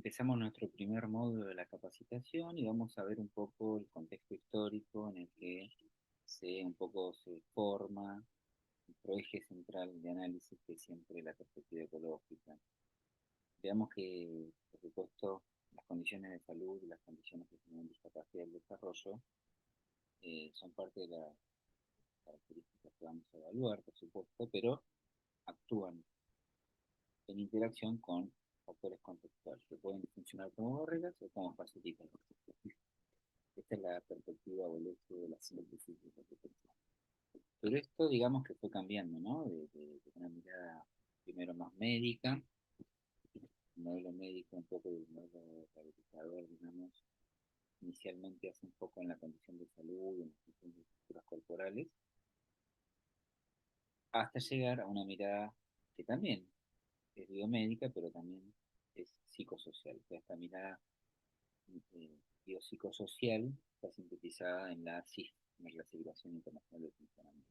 Empezamos nuestro primer módulo de la capacitación y vamos a ver un poco el contexto histórico en el que un poco se forma nuestro eje central de análisis, que es siempre la perspectiva ecológica. Veamos que, por supuesto, las condiciones de salud y las condiciones que tienen discapacidad del desarrollo son parte de las características que vamos a evaluar, por supuesto, pero actúan en interacción con factores contextuales que pueden funcionar como barreras o como facilitadores. Esta es la perspectiva o el eje de la síntesis de lo que pensamos. Pero esto, digamos que fue cambiando, ¿no? De una mirada primero más médica, un modelo médico, un poco de un modelo rehabilitador, digamos, inicialmente hace un poco en la condición de salud, en las cuestiones de estructuras corporales, hasta llegar a una mirada que también es biomédica, pero también es psicosocial. O sea, esta mirada biopsicosocial está sintetizada en la CIF, en la Clasificación Internacional de Funcionamiento.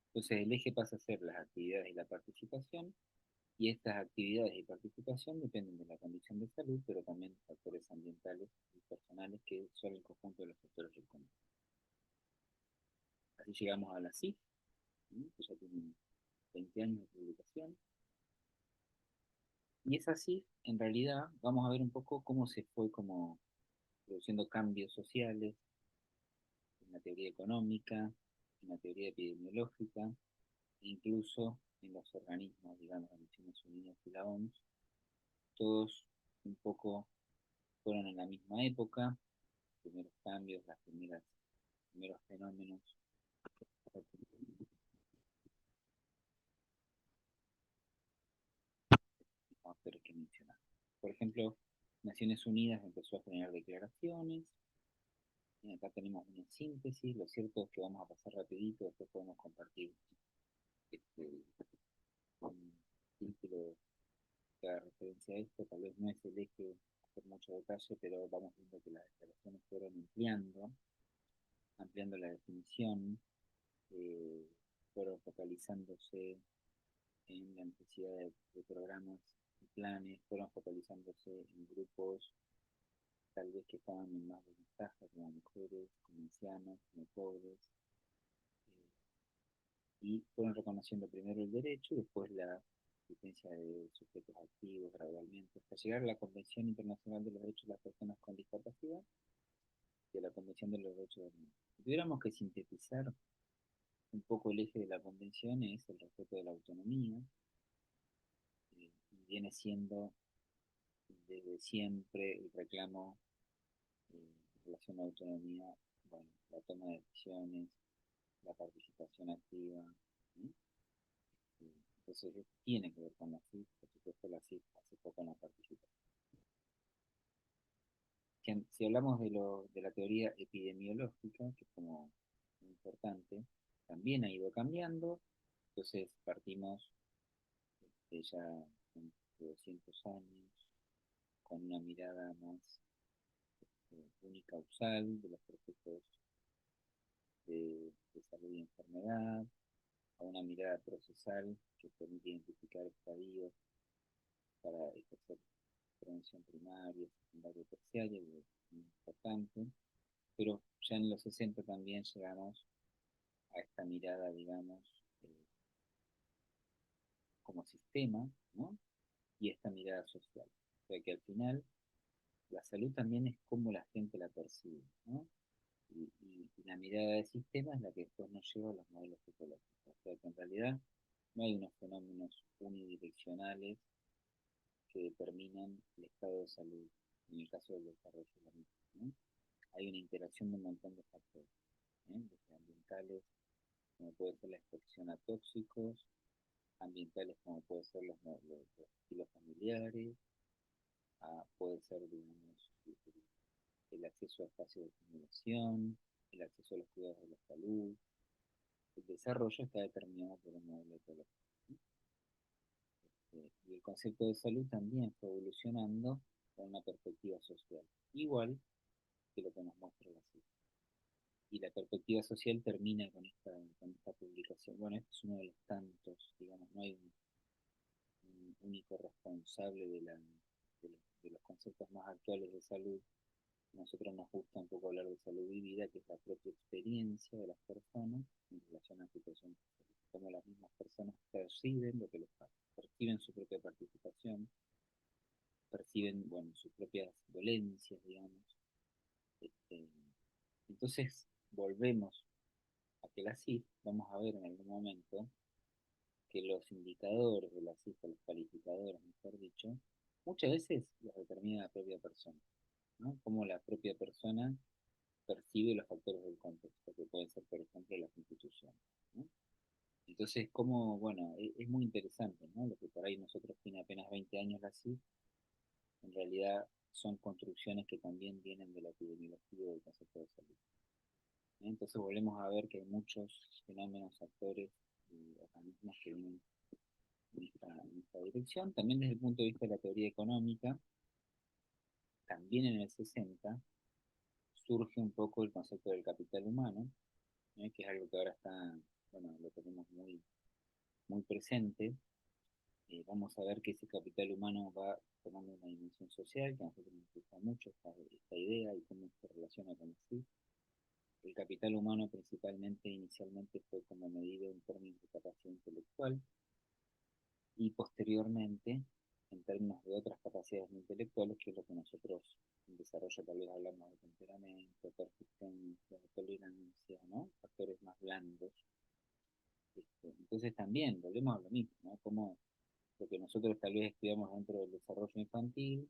Entonces el eje pasa a ser las actividades y la participación, y estas actividades y participación dependen de la condición de salud, pero también de factores ambientales y personales que son el conjunto de los factores económicos. Así llegamos a la CIF, ¿sí? Que ya tiene 20 años de publicación, y es así, en realidad, vamos a ver un poco cómo se fue como produciendo cambios sociales en la teoría económica, en la teoría epidemiológica, e incluso en los organismos, digamos, las Naciones Unidas y la OMS, todos un poco fueron en la misma época, los primeros cambios, primeros fenómenos, factores que mencionar. Por ejemplo, Naciones Unidas empezó a generar declaraciones, y acá tenemos una síntesis, lo cierto es que vamos a pasar rapidito, después podemos compartir este, un título que haga referencia a esto, tal vez no es el eje por mucho detalle, pero vamos viendo que las declaraciones fueron ampliando la definición, eh, fueron focalizándose en la necesidad de programas y planes, fueron focalizándose en grupos tal vez que estaban en más desventaja, como mujeres, como ancianos, como pobres, y fueron reconociendo primero el derecho y después la existencia de sujetos activos gradualmente, hasta llegar a la Convención Internacional de los Derechos de las Personas con Discapacidad y a la Convención de los Derechos del Niño. Si tuviéramos que sintetizar un poco el eje de la Convención es el respeto de la autonomía, y viene siendo desde siempre el reclamo en relación a la autonomía, bueno, la toma de decisiones, la participación activa, ¿sí? Entonces tiene que ver con la CIF, por supuesto la CIF hace poco en la participación. Si hablamos de la teoría epidemiológica, que es como muy importante, también ha ido cambiando, entonces partimos de ya de 200 años con una mirada más unicausal de los procesos de salud y enfermedad, a una mirada procesal que permite identificar estadios para ejercer prevención primaria, secundaria y terciaria, que es muy importante, pero ya en los 60 también llegamos a esta mirada, digamos, como sistema, ¿no? Y esta mirada social. O sea que al final la salud también es como la gente la percibe, ¿no? Y la mirada de sistema es la que después nos lleva a los modelos ecológicos. O sea que en realidad no hay unos fenómenos unidireccionales que determinan el estado de salud, en el caso del desarrollo de la misma, ¿no? Hay una interacción de un montón de factores, desde ambientales, como puede ser la exposición a tóxicos, ambientales como puede ser los estilos familiares, puede ser, digamos, el acceso a espacios de estimulación, el acceso a los cuidados de la salud. El desarrollo está determinado por un modelo ecológico. Y el concepto de salud también fue evolucionando con una perspectiva social, igual que lo que nos muestra la ciencia. Y la perspectiva social termina con esta publicación. Bueno, este es uno de los tantos, digamos, no hay un único responsable de de los conceptos más actuales de salud, a nosotros nos gusta un poco hablar de salud vivida, que es la propia experiencia de las personas en relación a situaciones, cómo las mismas personas perciben lo que les pasa, perciben su propia participación, perciben, bueno, sus propias dolencias, digamos. Este, entonces, volvemos a que la CIF, vamos a ver en algún momento que los indicadores de la CIF, los calificadores, mejor dicho, muchas veces los determina la propia persona, ¿no? Cómo la propia persona percibe los factores del contexto, que pueden ser, por ejemplo, las instituciones, ¿no? Entonces, como, bueno, es muy interesante, ¿no? Lo que por ahí nosotros tiene apenas 20 años la CIF, en realidad son construcciones que también vienen de la epidemiología del concepto de salud. Entonces volvemos a ver que hay muchos fenómenos, actores y organismos que vienen en esta dirección. También desde el punto de vista de la teoría económica, también en el 60 surge un poco el concepto del capital humano, que es algo que ahora está, bueno, lo tenemos muy presente. Vamos a ver que ese capital humano va tomando una dimensión social, que a nosotros nos gusta mucho esta idea y cómo se relaciona con el sí. El capital humano principalmente, inicialmente, fue como medido en términos de capacidad intelectual y posteriormente en términos de otras capacidades no intelectuales, que es lo que nosotros en desarrollo tal vez hablamos de temperamento, persistencia, tolerancia, ¿no? Factores más blandos. Entonces también volvemos a lo mismo, ¿no? Como lo que nosotros tal vez estudiamos dentro del desarrollo infantil,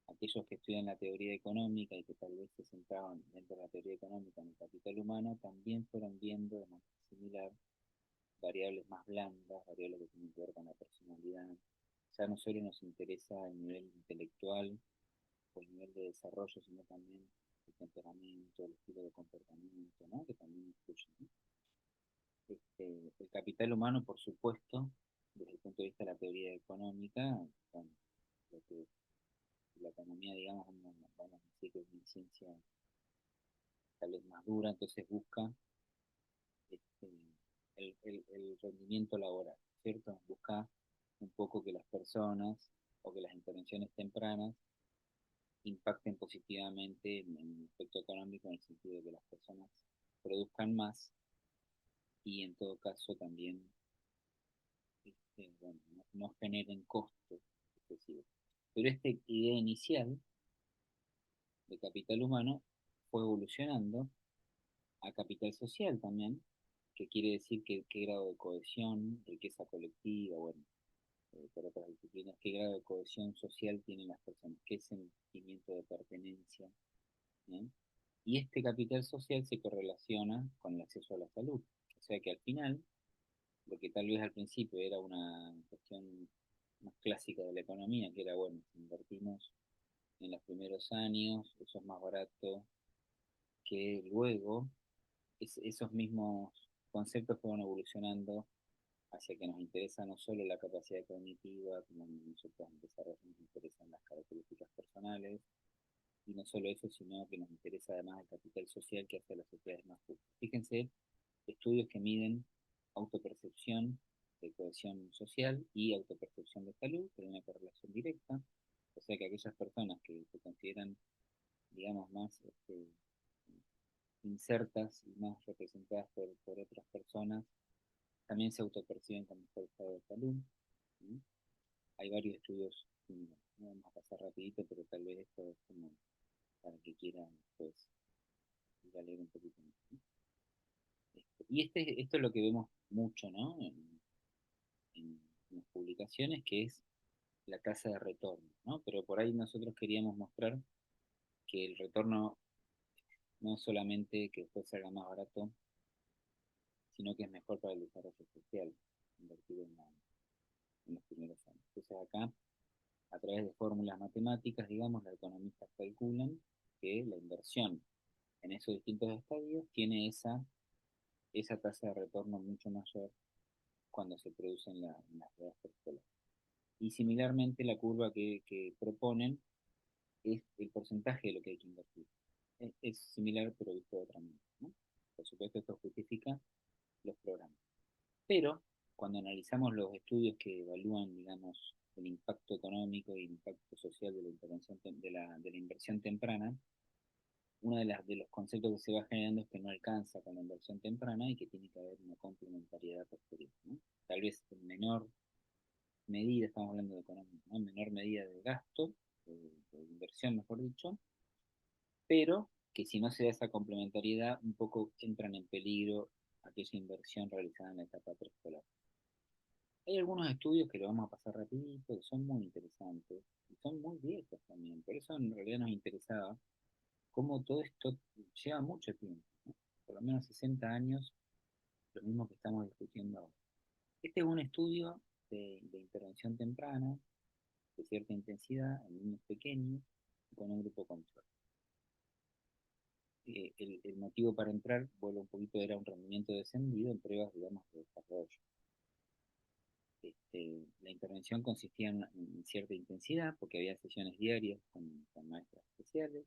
aquellos que estudian la teoría económica y que tal vez se centraban dentro de la teoría económica en el capital humano, también fueron viendo de manera similar variables más blandas, variables que tienen que ver con la personalidad. Ya no solo nos interesa el nivel intelectual o el nivel de desarrollo, sino también el temperamento, el estilo de comportamiento, ¿no? Que también influye, ¿no? El capital humano, por supuesto, desde el punto de vista de la teoría económica, bueno, lo que la economía, digamos, vamos a decir que es una ciencia tal vez más dura, entonces busca este, el rendimiento laboral, ¿cierto? Busca un poco que las personas o que las intervenciones tempranas impacten positivamente en el aspecto económico, en el sentido de que las personas produzcan más y en todo caso también bueno, no generen costos excesivos. Pero esta idea inicial de capital humano fue evolucionando a capital social también, que quiere decir que qué grado de cohesión, riqueza colectiva, bueno, por otras disciplinas, qué grado de cohesión social tienen las personas, qué sentimiento de pertenencia, ¿eh? Y este capital social se correlaciona con el acceso a la salud. O sea que al final, lo que tal vez al principio era una cuestión más clásica de la economía, que era, bueno, si invertimos en los primeros años, eso es más barato que luego, esos mismos conceptos fueron evolucionando hacia que nos interesa no solo la capacidad cognitiva, como nosotros en desarrollo nos interesan las características personales, y no solo eso, sino que nos interesa además el capital social que hace a las sociedades más justas. Fíjense, estudios que miden autopercepción de cohesión social y autopercepción de salud, que hay una correlación directa, o sea que aquellas personas que se consideran, digamos, más insertas y más representadas por otras personas, también se autoperciben con mejor estado de salud. ¿Sí? Hay varios estudios, no vamos a pasar rapidito, pero tal vez esto es como para que quieran pues, ir a leer un poquito más. ¿Sí? Y esto es lo que vemos mucho, ¿no? En las publicaciones, que es la tasa de retorno, ¿no? Pero por ahí nosotros queríamos mostrar que el retorno no es solamente que después salga más barato, sino que es mejor para el desarrollo social, invertir en los primeros años. Entonces acá, a través de fórmulas matemáticas, digamos, los economistas calculan que la inversión en esos distintos estadios tiene esa tasa de retorno mucho mayor cuando se produce en las edades preescolares. Y similarmente la curva que proponen es el porcentaje de lo que hay que invertir. Es similar pero visto de otra manera, ¿no? Por supuesto esto justifica los programas. Pero cuando analizamos los estudios que evalúan, digamos, el impacto económico y el impacto social de la intervención de la inversión temprana, uno de los conceptos que se va generando es que no alcanza con la inversión temprana y que tiene que haber una complementariedad posterior, ¿no? Tal vez en menor medida, estamos hablando de economía, ¿no? En menor medida de gasto, de inversión, mejor dicho, pero que si no se da esa complementariedad, un poco entran en peligro aquella inversión realizada en la etapa preescolar. Hay algunos estudios que lo vamos a pasar rapidito, que son muy interesantes, y son muy viejos también, por eso en realidad nos interesaba cómo todo esto lleva mucho tiempo, ¿no? Por lo menos 60 años, lo mismo que estamos discutiendo ahora. Este es un estudio de intervención temprana, de cierta intensidad, en niños pequeños, con un grupo control. El motivo para entrar, vuelvo un poquito, era un rendimiento descendido en pruebas, digamos, de desarrollo. La intervención consistía en cierta intensidad, porque había sesiones diarias con maestras especiales,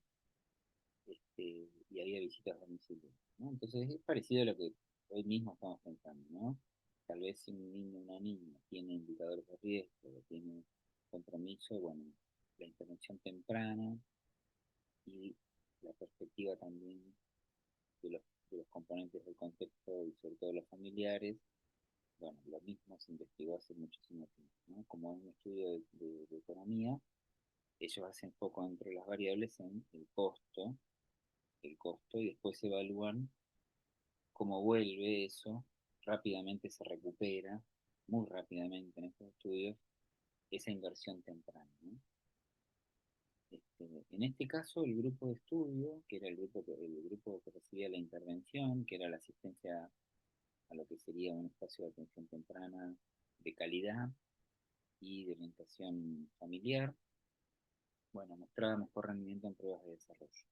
y había visitas a domicilio, ¿no? Entonces es parecido a lo que hoy mismo estamos pensando, ¿no? Tal vez si un niño o una niña tiene indicadores de riesgo, o tiene compromiso, bueno, la intervención temprana y la perspectiva también de de los componentes del contexto y sobre todo los familiares, bueno, lo mismo se investigó hace muchísimo tiempo, ¿no? Como en un estudio de economía, ellos hacen foco entre las variables en el costo, y después evalúan cómo vuelve eso, rápidamente se recupera, muy rápidamente en estos estudios, esa inversión temprana, ¿no? En este caso, el grupo de estudio, que era el grupo que recibía la intervención, que era la asistencia a lo que sería un espacio de atención temprana de calidad y de orientación familiar, bueno, mostraba mejor rendimiento en pruebas de desarrollo,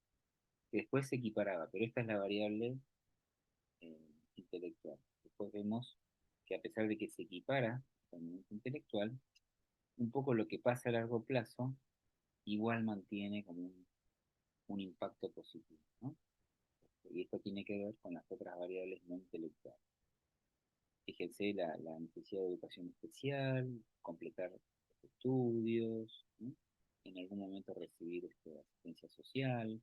que después se equiparaba, pero esta es la variable intelectual. Después vemos que a pesar de que se equipara el rendimiento intelectual, un poco lo que pasa a largo plazo igual mantiene como un impacto positivo, ¿no? Y esto tiene que ver con las otras variables no intelectuales. Fíjense la necesidad de educación especial, completar los estudios, ¿no? En algún momento recibir asistencia social,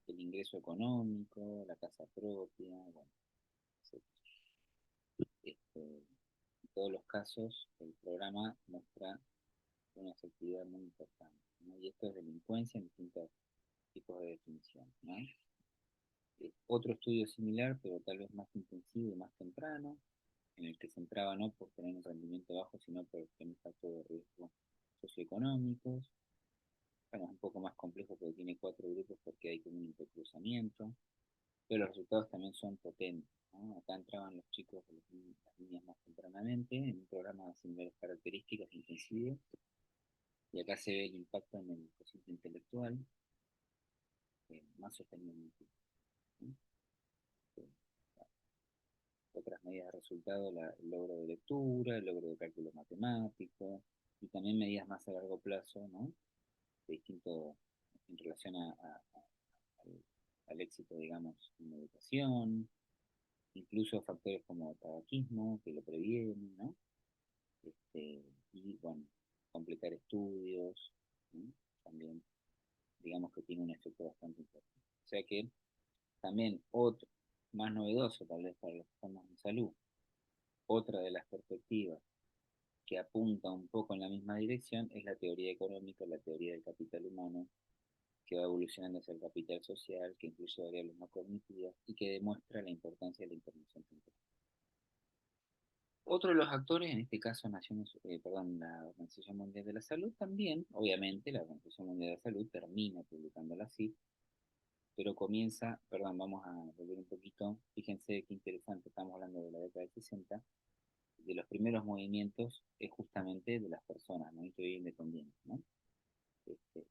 el ingreso económico, la casa propia, bueno, etcétera. En todos los casos, el programa muestra una efectividad muy importante, ¿no? Y esto es delincuencia en distintos tipos de definición, ¿no? Otro estudio similar, pero tal vez más intensivo y más temprano, en el que se centraba no por tener un rendimiento bajo, sino por tener factores de riesgo socioeconómicos. Bueno, es un poco más complejo porque tiene 4 grupos porque hay como un intercruzamiento, pero los resultados también son potentes, ¿no? Acá entraban los chicos, las niñas más tempranamente, en un programa de similares características intensivo, y acá se ve el impacto en el cociente intelectual, más sostenido, ¿no? Eh, Otras medidas de resultado, el logro de lectura, el logro de cálculo matemático, y también medidas más a largo plazo, ¿no? De distinto, en relación al, al éxito, digamos, en la educación, incluso factores como tabaquismo, que lo previenen, ¿no? Y bueno, completar estudios, ¿no? También, digamos que tiene un efecto bastante importante. O sea que también otro, más novedoso tal vez para los que estamos en salud, otra de las perspectivas que apunta un poco en la misma dirección es la teoría económica, la teoría del capital humano, que va evolucionando hacia el capital social, que incluye variables no cognitivas y que demuestra la importancia de la intervención temprana. Otro de los actores, en este caso la Organización Mundial de la Salud, también, obviamente, la Organización Mundial de la Salud termina publicando la CIF, pero comienza, perdón, vamos a volver un poquito, fíjense qué interesante, estamos hablando de la década del 60, de los primeros movimientos es justamente de las personas, ¿no? Que hoy independientes, ¿no?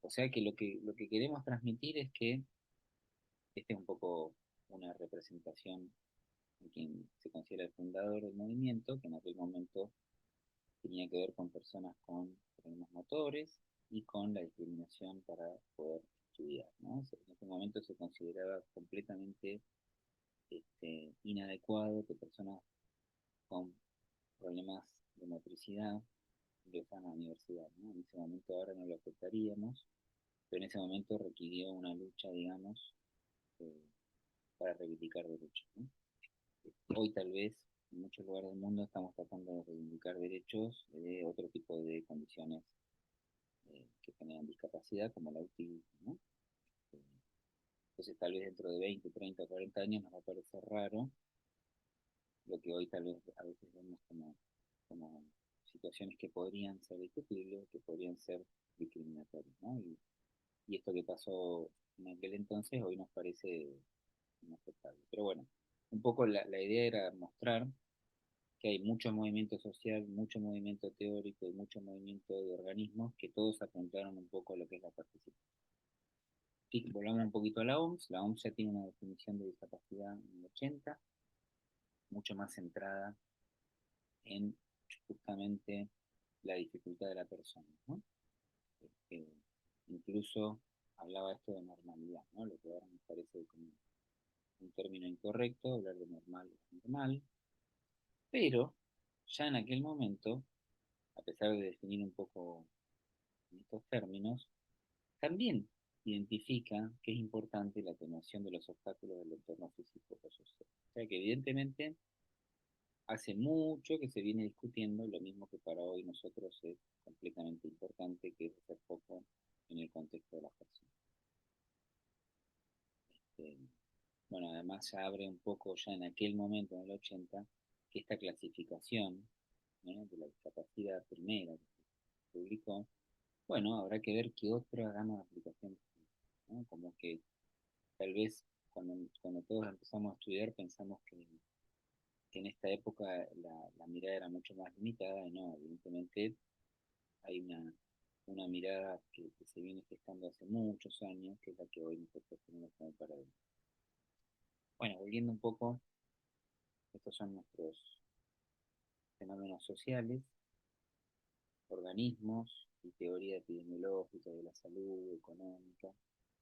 O sea que lo que queremos transmitir es que este es un poco una representación de quien se considera el fundador del movimiento, que en aquel momento tenía que ver con personas con problemas motores y con la discriminación para poder estudiar, ¿no? En ese momento se consideraba completamente inadecuado que personas con problemas de motricidad ingresar a la universidad, ¿no? En ese momento ahora no lo aceptaríamos, pero en ese momento requirió una lucha, digamos, eh, para reivindicar derechos, ¿no? Hoy tal vez en muchos lugares del mundo estamos tratando de reivindicar derechos de otro tipo de condiciones que generan discapacidad, como el autismo, ¿no? Eh, Entonces tal vez dentro de 20, 30, 40 años nos va a parecer raro lo que hoy tal vez a veces vemos como situaciones que podrían ser discutibles, que podrían ser discriminatorias, ¿no? Y esto que pasó en aquel entonces hoy nos parece inaceptable. Pero bueno, un poco la idea era mostrar que hay mucho movimiento social, mucho movimiento teórico y mucho movimiento de organismos que todos apuntaron un poco a lo que es la participación. Sí, volvamos un poquito a la OMS. La OMS ya tiene una definición de discapacidad en el 80, mucho más centrada en justamente la dificultad de la persona, ¿no? Eh, Incluso hablaba esto de normalidad, ¿no? Lo que ahora me parece como un término incorrecto, hablar de normal es normal, pero ya en aquel momento, a pesar de definir un poco en estos términos, también identifica que es importante la atenuación de los obstáculos del entorno físico o social. O sea que evidentemente hace mucho que se viene discutiendo lo mismo que para hoy nosotros es completamente importante, que es hacer foco en el contexto de las personas. Eh, bueno, además se abre un poco ya en aquel momento, en el 80, que esta clasificación, de la discapacidad primera que se publicó, bueno, habrá que ver qué otra gama de aplicaciones tiene, ¿no? Como que tal vez cuando todos empezamos a estudiar pensamos que en esta época la mirada era mucho más limitada y no, evidentemente hay una mirada que se viene gestando hace muchos años, que es la que hoy nosotros tenemos como paradigma. Bueno, volviendo un poco, estos son nuestros fenómenos sociales, organismos y teoría epidemiológica de la salud, económica,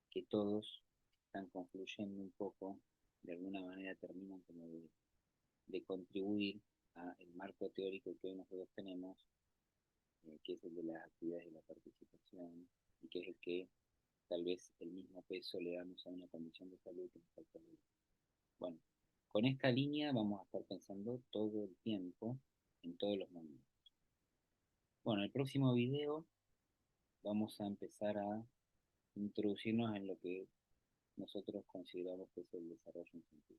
que todos están confluyendo un poco, de alguna manera terminan como de contribuir al marco teórico que hoy nosotros tenemos, que es el de las actividades de la participación, y que es el que tal vez el mismo peso le damos a una condición de salud que nos falta. Bueno, con esta línea vamos a estar pensando todo el tiempo, en todos los momentos. Bueno, en el próximo video vamos a empezar a introducirnos en lo que nosotros consideramos que es el desarrollo infantil.